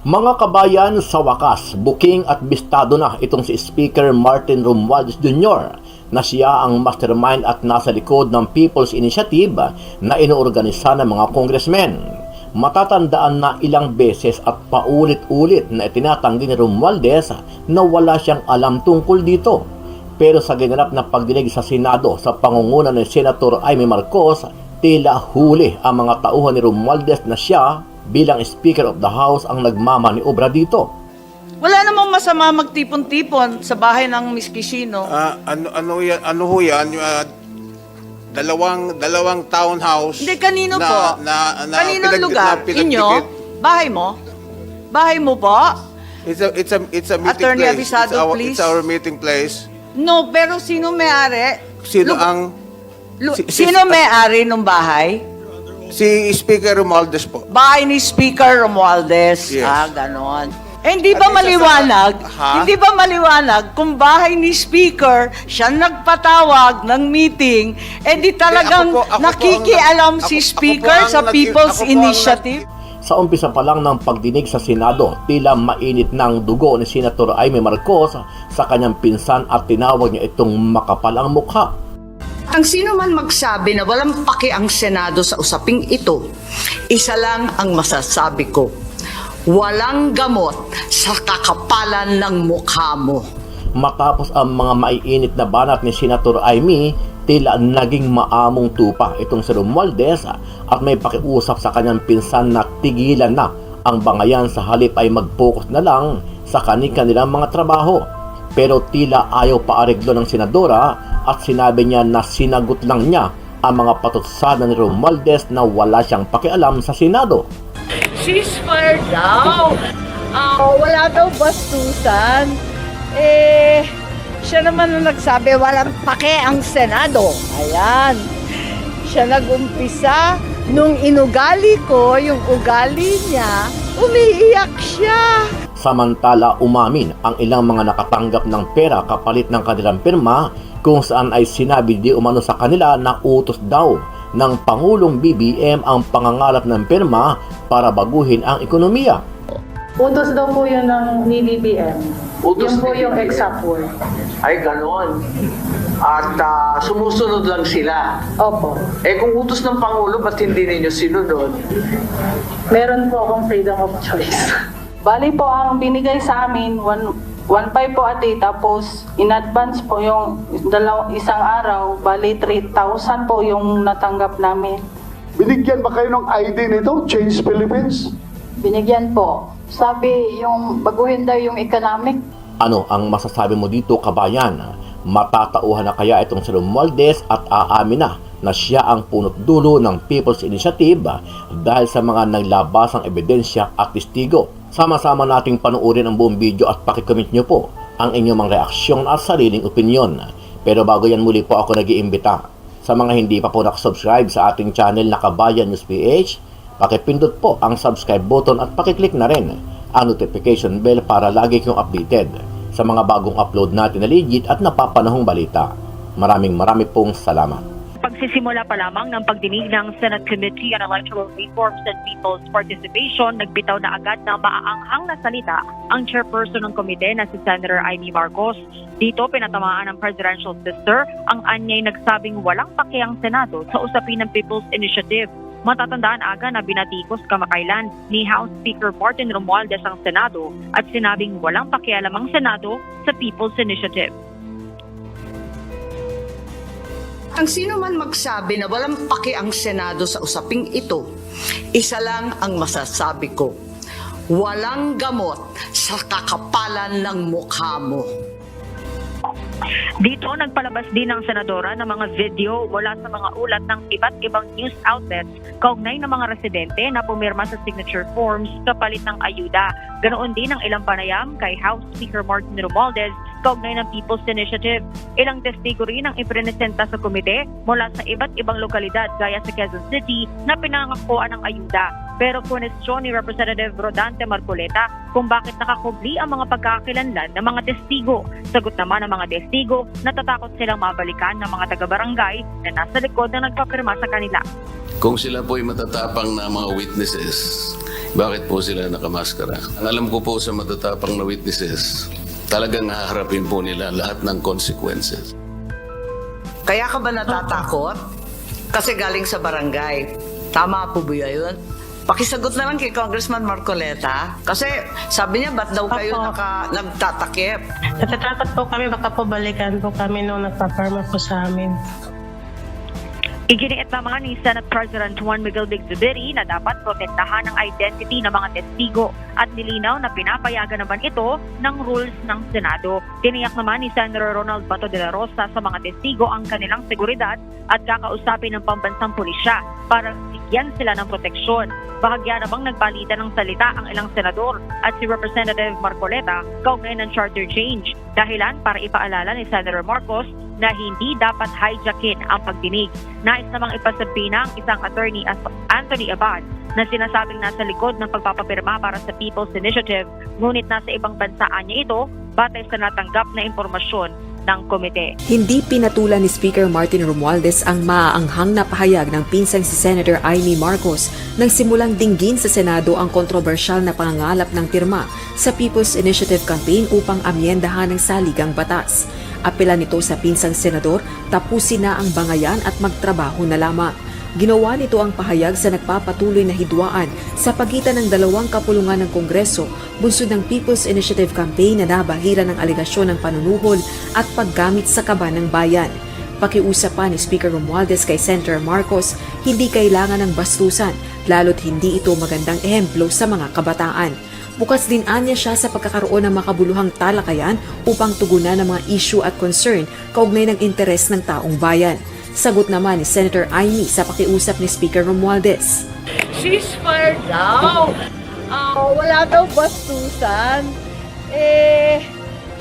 Mga kabayan, sa wakas, buking at bistado na itong si Speaker Martin Romualdez Jr. na siya ang mastermind at nasa likod ng People's Initiative na inuorganisa ng mga congressmen. Matatandaan na ilang beses at paulit-ulit na itinatanggi ni Romualdez na wala siyang alam tungkol dito. Pero sa ginanap na pagdinig sa Senado sa pangunguna ni Senator Amy Marcos, tila huli ang mga tauhan ni Romualdez na siya bilang Speaker of the House ang nagmamaniobra dito. Wala namang masama magtipon-tipon sa bahay ng Miss Quisino. Ano ho yan? Dalawang townhouse. Hindi, kanino na, po? Kaninong lugar? Inyo? Bahay mo? Bahay mo po? It's a meeting Attorney place. Abisado, please. It's our meeting place. No, pero sino may-ari? Sino ang... Sino may-ari ng bahay? Si Speaker Romualdez po. Bahay ni Speaker Romualdez. Yes. Ganon. Hindi ba maliwanag? Hindi ba maliwanag kung bahay ni Speaker siya nagpatawag ng meeting, di talagang Ako po nakikialam si Speaker sa People's Initiative? Sa umpisa pa lang ng pagdinig sa Senado, tila mainit ng dugo ni Senator Amy Marcos sa kanyang pinsan at tinawag niya itong makapal ang mukha. Ang sino man magsabi na walang paki ang Senado sa usaping ito, isa lang ang masasabi ko, walang gamot sa kakapalan ng mukha mo. Matapos ang mga maiinit na banat ni Senator Amy, tila naging maamong tupa itong si Romualdez at may pakiusap sa kanyang pinsan na tigilan na ang bangayan sa halip ay mag-focus na lang sa kanilang mga trabaho. Pero tila ayaw paariglo ng senadora at sinabi niya na sinagot lang niya ang mga patutsada ni Romualdez na wala siyang pakialam sa Senado. Ceasefire daw. Wala daw bastusan. Siya naman na nagsabi, walang pake ang Senado. Ayan. Siya nagumpisa. Nung inugali ko, yung ugali niya, umiiyak siya. Samantala, umamin ang ilang mga nakatanggap ng pera kapalit ng kanilang pirma kung saan ay sinabi di umano sa kanila na utos daw ng Pangulong BBM ang pangangalap ng pirma para baguhin ang ekonomiya. Utos daw po yun ni BBM. Yun po yung exact word. Ay, ganon. At sumusunod lang sila. Opo. Kung utos ng Pangulo, ba't hindi ninyo sinunod? Meron po akong freedom of choice. Bali po ang binigay sa amin, 1.5 po a day, tapos in advance po yung isang araw, bali 3,000 po yung natanggap namin. Binigyan ba kayo ng ID nito, Change Philippines? Binigyan po. Sabi yung baguhin daw yung economic. Ano ang masasabi mo dito, kabayan? Matatauhan na kaya itong si Romualdez at aamin na siya ang punot dulo ng People's Initiative dahil sa mga naglabasang ebidensya at testigo. Sama-sama nating panuorin ang buong video at pakicomment nyo po ang inyong mga reaksyon at sariling opinyon. Pero bago yan, muli po ako nag-iimbita sa mga hindi pa po nakasubscribe sa ating channel na Kabayan News PH, pakipindot po ang subscribe button at pakiclick na rin ang notification bell para lagi kayong updated sa mga bagong upload natin na legit at napapanahong balita. Maraming pong salamat. Pagsisimula pa lamang ng pagdinig ng Senate Committee on Electoral Reforms and People's Participation, nagbitaw na agad ng maaanghang na salita ang chairperson ng komite na si Senator Amy Marcos. Dito pinatamaan ng presidential sister ang anyay nagsabing walang pake ang Senado sa usapin ng People's Initiative. Matatandaan aga na binatikos kamakailan ni House Speaker Martin Romualdez ang Senado at sinabing walang pakialam ang Senado sa People's Initiative. Ang sino man magsabi na walang paki ang Senado sa usaping ito, isa lang ang masasabi ko, walang gamot sa kakapalan ng mukha mo. Dito, nagpalabas din ng senadora ng mga video mula sa mga ulat ng iba't ibang news outlets kaugnay ng mga residente na pumirma sa signature forms kapalit ng ayuda. Ganoon din ang ilang panayam kay House Speaker Martin Romualdez kaugnay ng People's Initiative. Ilang testigo rin ang ipresenta sa komite mula sa iba't ibang lokalidad gaya sa Quezon City na pinangakuan ng ayuda. Pero kwestiyon ni Representative Rodante Marcoleta kung bakit nakakubli ang mga pagkakakilanlan ng mga testigo. Sagot naman ng mga testigo, natatakot silang mabalikan ng mga taga-barangay na nasa likod na nagpapirma sa kanila. Kung sila po ay matatapang na mga witnesses, bakit po sila nakamaskara? Ang alam ko po sa matatapang na witnesses, talagang haharapin po nila lahat ng consequences. Kaya ka ba natatakot? Kasi galing sa barangay. Tama po ba yun? Pakisagot na lang kay Congressman Marcoleta. Kasi sabi niya, ba't daw kayo nagtatakip? Natatakot po kami, baka po balikan po kami nung nagpaparma po sa amin. Iginiit naman ni Senate President Juan Miguel Zubiri na dapat protektahan ang identity ng mga testigo at nilinaw na pinapayagan naman ito ng rules ng Senado. Tiniyak naman ni Senator Ronald Bato de la Rosa sa mga testigo ang kanilang seguridad at kakausapin ng pambansang pulisya para bigyan sila ng proteksyon. Bahagya namang nagpalitan ng salita ang ilang senador at si Representative Marcoleta kaugnay ng charter change. Dahilan para ipaalala ni Senator Marcos na hindi dapat hijackin ang pagdinig. Nais namang ipasabina ang isang attorney Anthony Abad na sinasabing nasa likod ng pagpapapirma para sa People's Initiative, ngunit nasa ibang bansaan niya ito batay sa natanggap na impormasyon ng komite. Hindi pinatulan ni Speaker Martin Romualdez ang maaanghang na pahayag ng pinsang si Senator Amy Marcos nang simulang dinggin sa Senado ang kontrobersyal na pangangalap ng pirma sa People's Initiative campaign upang amyendahan ng saligang batas. Apela nito sa pinsang senador, tapusin na ang bangayan at magtrabaho na lamang. Ginawa nito ang pahayag sa nagpapatuloy na hidwaan sa pagitan ng dalawang kapulungan ng Kongreso, bunsod ng People's Initiative campaign na nabahiran ng alegasyon ng panunuhol at paggamit sa kaban ng bayan. Pakiusap pa ni Speaker Romualdez kay Senator Marcos, hindi kailangan ng bastusan, lalo't hindi ito magandang ehemplo sa mga kabataan. Bukas din anya siya sa pagkakaroon ng makabuluhang talakayan upang tugunan ng mga issue at concern kaugnay ng interes ng taong bayan. Sagot naman ni Senator Amy sa pakiusap ni Speaker Romualdez. Ceasefire daw. Wala daw bastusan.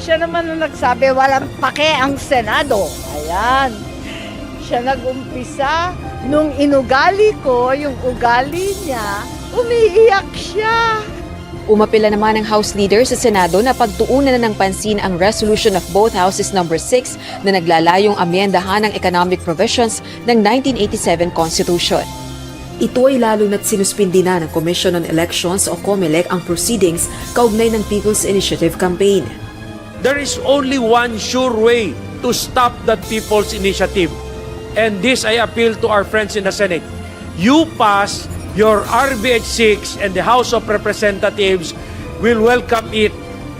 Siya naman ang nagsabi, walang pake ang Senado. Ayan. Siya nag-umpisa. Nung inugali ko, yung ugali niya, umiiyak siya. Umapila naman ng House Leader sa Senado na pagtuunan na ng pansin ang resolution of both Houses No. 6 na naglalayong amyendahan ng economic provisions ng 1987 Constitution. Ito ay lalo na't sinuspindi na ng Commission on Elections o COMELEC ang proceedings kaugnay ng People's Initiative campaign. There is only one sure way to stop that People's Initiative. And this I appeal to our friends in the Senate. You pass your RBH 6 and the House of Representatives will welcome it.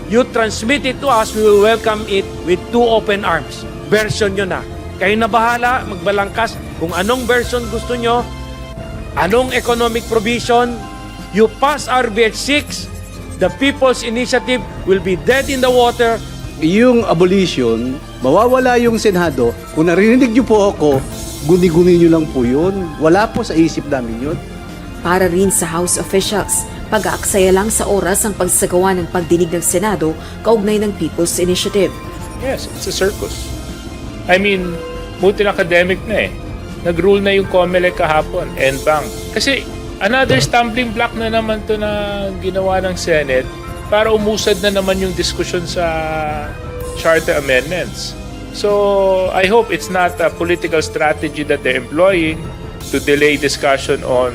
You transmit it to us, we will welcome it with two open arms. Version nyo na. Kayo na bahala, magbalangkas kung anong version gusto nyo, anong economic provision. You pass RBH 6, the People's Initiative will be dead in the water. Yung abolition, mawawala yung Senado. Kung narinig niyo po ako, guni-guni niyo lang po yun. Wala po sa isip namin yun. Para rin sa House officials, pag-aaksaya lang sa oras ang pagsagawa ng pagdinig ng Senado kaugnay ng People's Initiative. Yes, it's a circus. I mean, buti na academic na eh. Nag-rule na yung COMELEC kahapon, en bang. Kasi another stumbling block na naman to na ginawa ng Senate para umusad na naman yung diskusyon sa charter amendments. So, I hope it's not a political strategy that they're employing to delay discussion on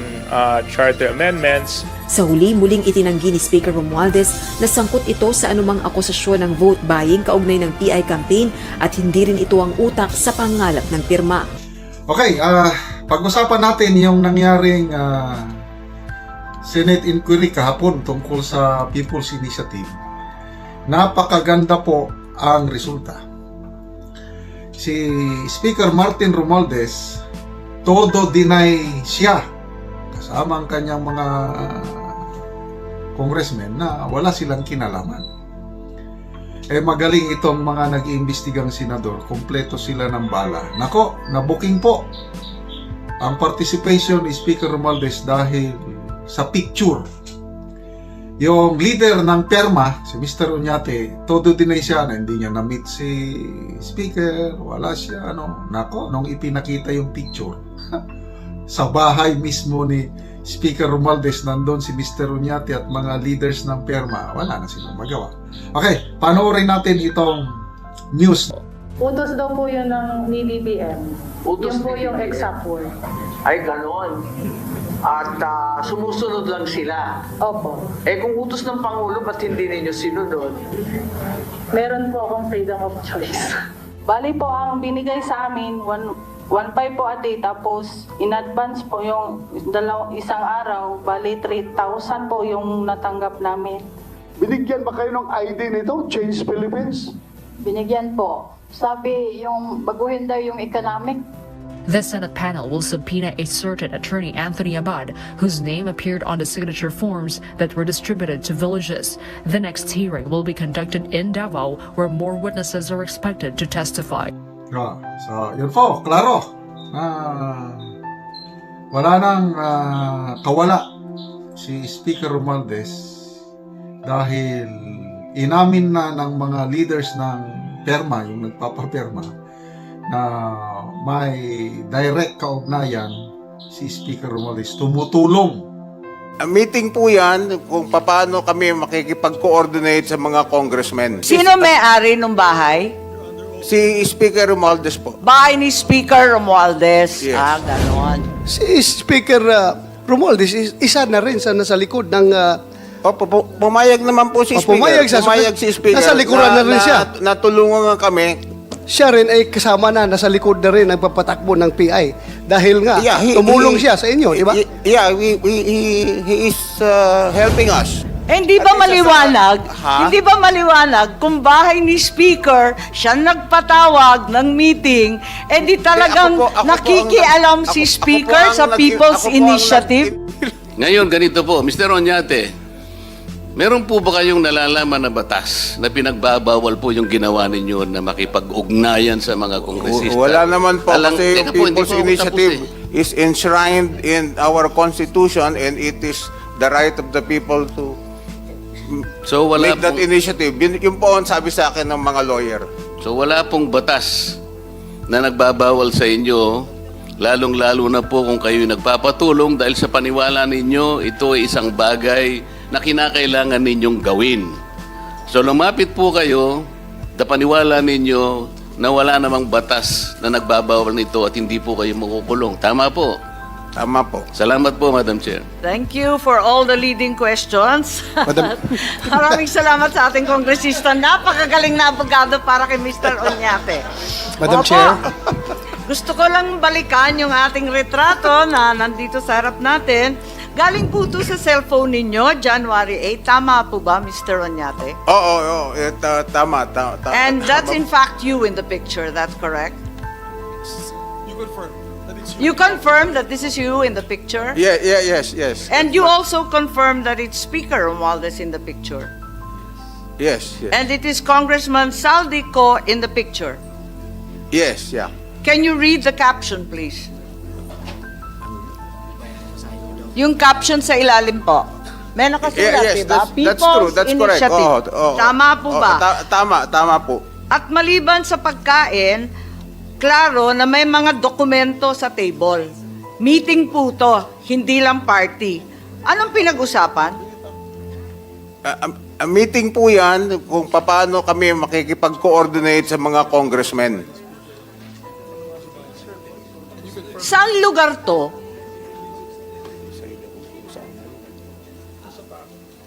charter amendments. Sa huli, muling itinanggi ni Speaker Romualdez na sangkot ito sa anumang akusasyon ng vote buying kaugnay ng PI campaign at hindi rin ito ang utak sa pangalap ng pirma. Okay, pag-usapan natin yung nangyaring Senate inquiry kahapon tungkol sa People's Initiative. Napakaganda po ang resulta. Si Speaker Martin Romualdez, todo deny siya kasama ang kanyang mga congressmen na wala silang kinalaman. Magaling itong mga nag-iimbestigang senador, kompleto sila ng bala. Nako, nabuking po ang participation ni Speaker Romualdez dahil sa picture yung leader ng PERMA, si Mr. Oñate, todo dinay siya na hindi niya na-meet si Speaker, wala siya, nako, nung ipinakita yung picture, sa bahay mismo ni Speaker Romualdez, nandun si Mr. Oñate at mga leaders ng PERMA, wala na silang magawa. Okay, panoorin natin itong news. Utos daw po yun ni BBM. Utos Yun po ni yung BBM. exact word. Ay, ganon. At sumusunod lang sila. Opo. Eh kung utos ng Pangulo, ba't hindi ninyo sinunod? Meron po akong freedom of choice. Bali po, ang binigay sa amin, 1.5 po a day, tapos in advance po yung isang araw, bali 3,000 po yung natanggap namin. Binigyan ba kayo ng ID nito, Change Philippines? Binigyan po. Sabi, yung baguhin daw yung economic. The Senate panel will subpoena a certain attorney Anthony Abad, whose name appeared on the signature forms that were distributed to villages. The next hearing will be conducted in Davao, where more witnesses are expected to testify. So, yun po, klaro. Wala nang kawala si Speaker Romualdez dahil inamin na ng mga leaders ng PERMA, yung nagpapaperma, na may direct kaugnayan si Speaker Romualdez, tumutulong. Meeting po yan kung paano kami makikipag-coordinate sa mga congressmen. Sino may-ari ng bahay? Si Speaker Romualdez po. Bahay ni Speaker Romualdez. Yes. Ganon. Si Speaker Romualdez, isa na rin sa nasa likod ng... pumayag naman po si Speaker. Pumayag si Speaker. Nasa likuran na rin siya. Natulungan nga kami. Siya rin ay kasama na, nasa likod na rin nagpapatakbo ng PI. Dahil nga, tumulong siya sa inyo, di ba? Yeah, he is helping us. Hindi ba maliwanag? Hindi ba maliwanag kung bahay ni Speaker siya nagpatawag ng meeting, di talagang nakikialam si Speaker sa People's Initiative? Ngayon, ganito po, Mr. Oñate, meron po ba kayong nalalaman na batas na pinagbabawal po yung ginawa ninyo na makipag-ugnayan sa mga kongresista? Wala naman po kasi teka po, hindi People's po ako Initiative tapos is enshrined in our Constitution and it is the right of the people to make that initiative. Yun po ang sabi sa akin ng mga lawyer. So wala pong batas na nagbabawal sa inyo, lalong-lalo na po kung kayo nagpapatulong dahil sa paniwala ninyo, ito ay isang bagay na kinakailangan ninyong gawin. So lumapit po kayo, paniwala ninyo na wala namang batas na nagbabawal nito at hindi po kayo makukulong. Tama po? Tama po. Salamat po, Madam Chair. Thank you for all the leading questions. Maraming salamat sa ating kongresista. Napakagaling na abogado para kay Mr. Oñate. Madam Chair. Gusto ko lang balikan yung ating retrato na nandito sa harap natin. Galing po ito sa cellphone ninyo, January 8. Tama po ba, Mr. Oñate? Oo. Tama. And that's in fact you in the picture, that's correct? You confirm that this is you in the picture? Yes. And you also confirm that it's Speaker Romualdez in the picture? Yes. And it is Congressman Saldico in the picture? Yes, yeah. Can you read the caption, please? Yung caption sa ilalim po. May nakasulat, Yes, diba? that's true. That's correct. Initiative. Tama po ba? Tama po. At maliban sa pagkain, klaro na may mga dokumento sa table. Meeting po to, hindi lang party. Anong pinag-usapan? Meeting po yan kung paano kami makikipag-coordinate sa mga congressmen. Saan lugar to?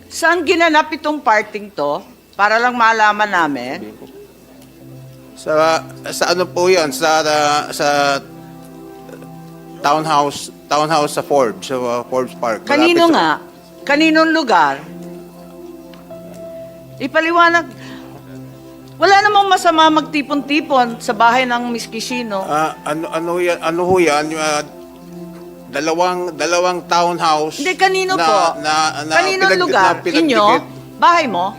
Saan ginanap itong parting to? Para lang malaman namin. Sa ano po yan? Sa townhouse sa Forbes, sa Forbes Park. Kanino Malapit nga? Kaninong lugar? Ipaliwanag. Wala namang masama magtipon-tipon sa bahay ng Miss Kishino. Ano ho yan? Dalawang townhouse. Hindi, kanino na, po? Na Kaninong lugar? Inyo? Bahay mo?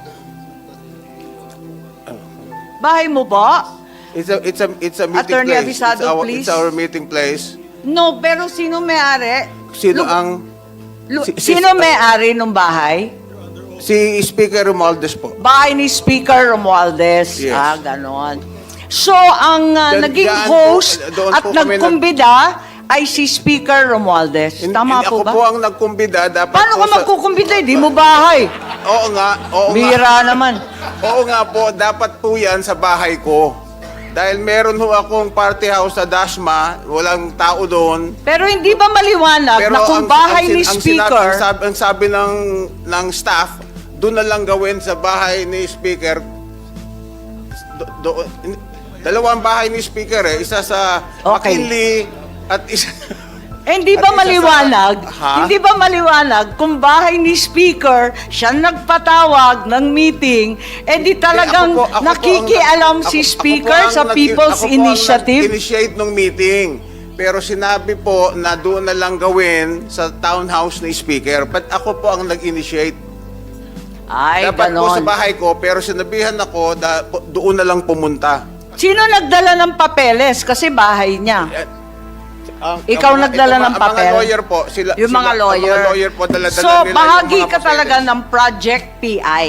Bahay mo po? It's a meeting Attorney place. Avisado, please. It's our meeting place. No, pero sino may-ari? Sino Sino may-ari ng bahay? Si Speaker Romualdez po. Bahay ni Speaker Romualdez. Yes. Ganon. So, ang naging Diyan host doon at po kami nagkumbida ay si Speaker Romualdez. Tama po Ako ba? po ang nagkumbida. Dapat Paano po ka magkukumbida? Di mo bahay. Oo nga. Bira naman. Oo nga po. Dapat po yan sa bahay ko. Dahil meron ho akong party house sa Dasma. Walang tao doon. Pero hindi ba maliwanag na kung bahay ni Speaker... Ang sabi ng staff, doon na lang gawin sa bahay ni Speaker. Dalawang bahay ni Speaker Isa sa McKinley at isa... hindi ba maliwanag? Hindi ba maliwanag kung bahay ni Speaker siya nagpatawag ng meeting, di talagang nakikialam si Speaker sa People's Initiative? Ako po ang nag-initiate ng meeting. Pero sinabi po na doon na lang gawin sa townhouse ni Speaker. But ako po ang nag-initiate. Ay, dapat po ganon. sa bahay ko, pero sinabihan ako doon na lang pumunta. Sino nagdala ng papeles? Kasi bahay niya. Ikaw nagdala ng papel? Ang mga lawyer po. Yung mga lawyer. Ang mga lawyer po, dala-dala So, nila bahagi yung mga ka papeles. talaga ng Project PI.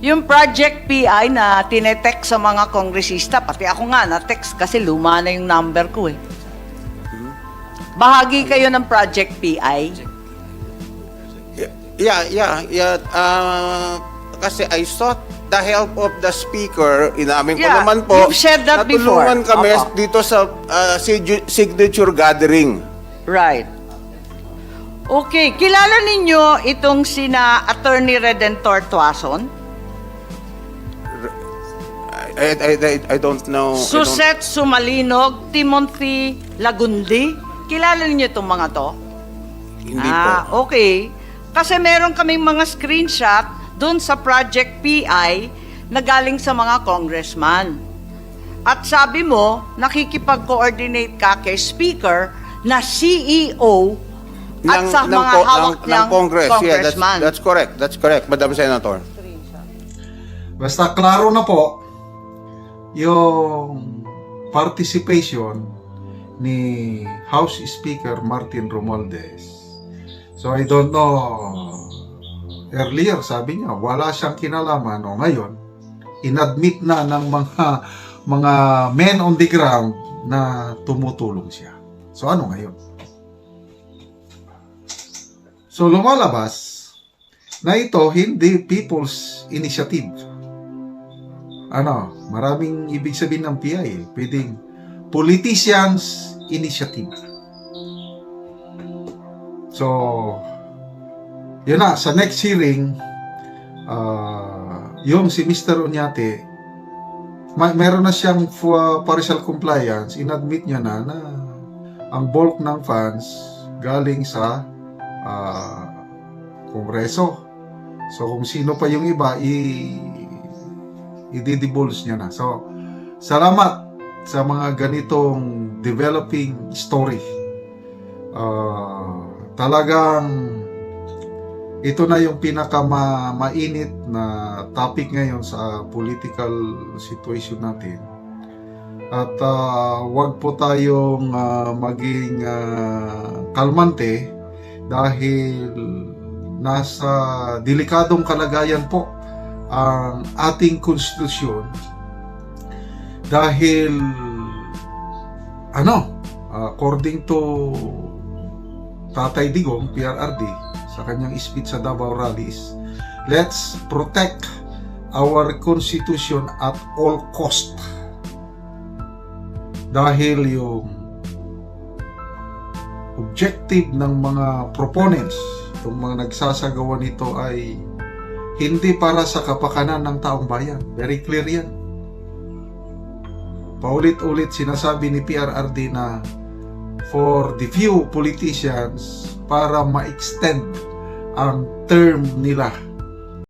Yung Project PI na tinetext sa mga kongresista, pati ako nga na-text kasi luma na yung number ko eh. Bahagi kayo ng Project PI? Yeah. Kasi I sought the help of the speaker. Inamin ko Yeah, naman po. you've said that before. Natulungan kami Opo. dito sa signature gathering. Right. Okay, kilala ninyo itong sina Attorney Redentor Tuason? I don't know. Suset Sumalinog, Timothy Lagundi. Kilala ninyo itong mga to? Hindi po. Okay. Kasi meron kaming mga screenshot doon sa Project PI na galing sa mga congressman. At sabi mo, nakikipag-coordinate ka kay Speaker na CEO at sa mga hawak niyang Congress. Yeah, congressman. that's correct. That's correct, Madam Senator. Basta klaro na po yung participation ni House Speaker Martin Romualdez. So I don't know, earlier sabi niya wala siyang kinalaman, o ngayon inadmit na ng mga men on the ground na tumutulong siya. So ano ngayon? So lumalabas na ito hindi People's Initiative. Maraming ibig sabihin ng PI. Pwedeng Politicians Initiative. So, yun na, sa next hearing, yung si Mr. Oñate, meron na siyang partial compliance, inadmit niya na ang bulk ng funds galing sa Kongreso. So, kung sino pa yung iba, i-divulge niya na. So, salamat sa mga ganitong developing story. Talagang ito na yung pinaka-mainit na topic ngayon sa political situation natin. At wag po tayong maging kalmante dahil nasa delikadong kalagayan po ang ating konstitusyon dahil according to Tatay Digong, PRRD, sa kanyang speech sa Davao rallies, let's protect our constitution at all cost. Dahil yung objective ng mga proponents, itong mga nagsasagawa nito ay hindi para sa kapakanan ng taong bayan. Very clear yan. Paulit-ulit sinasabi ni PRRD na for the few politicians para ma-extend ang term nila